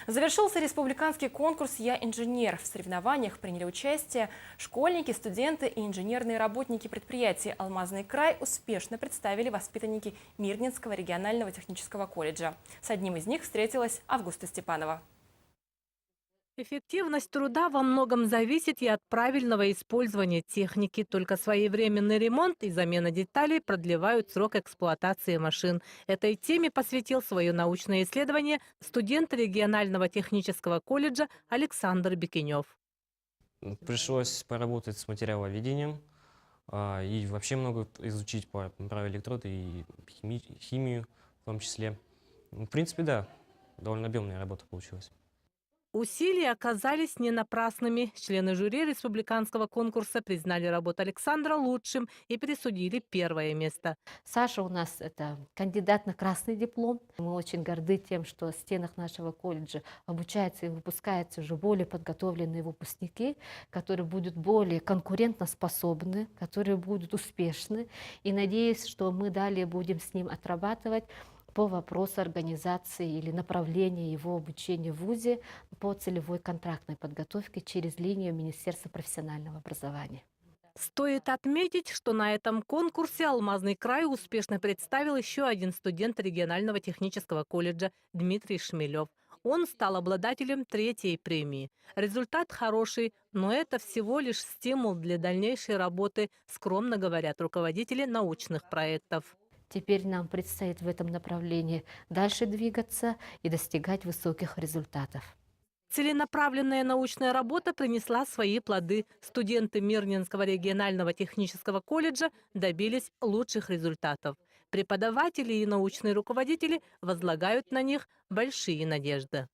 Завершился республиканский конкурс «Я инженер». В соревнованиях приняли участие школьники, студенты и инженерные работники предприятий. «Алмазный край» успешно представили воспитанники Мирнинского регионального технического колледжа. С одним из них встретилась Августа Степанова. Эффективность труда во многом зависит и от правильного использования техники. Только своевременный ремонт и замена деталей продлевают срок эксплуатации машин. Этой теме посвятил свое научное исследование студент регионального технического колледжа Александр Бекенев. Пришлось поработать с материаловедением и вообще много изучить про электроды и химию в том числе. В принципе, да, довольно объемная работа получилась. Усилия оказались не напрасными. Члены жюри республиканского конкурса признали работу Александра лучшим и присудили первое место. Саша у нас это кандидат на красный диплом. Мы очень горды тем, что в стенах нашего колледжа обучаются и выпускаются уже более подготовленные выпускники, которые будут более конкурентоспособны, которые будут успешны. И надеюсь, что мы далее будем с ним отрабатывать по вопросу организации или направления его обучения в ВУЗе по целевой контрактной подготовке через линию Министерства профессионального образования. Стоит отметить, что на этом конкурсе «Алмазный край» успешно представил еще один студент регионального технического колледжа Дмитрий Шмелев. Он стал обладателем третьей премии. Результат хороший, но это всего лишь стимул для дальнейшей работы, скромно говорят руководители научных проектов. Теперь нам предстоит в этом направлении дальше двигаться и достигать высоких результатов. Целенаправленная научная работа принесла свои плоды. Студенты Мирнинского регионального технического колледжа добились лучших результатов. Преподаватели и научные руководители возлагают на них большие надежды.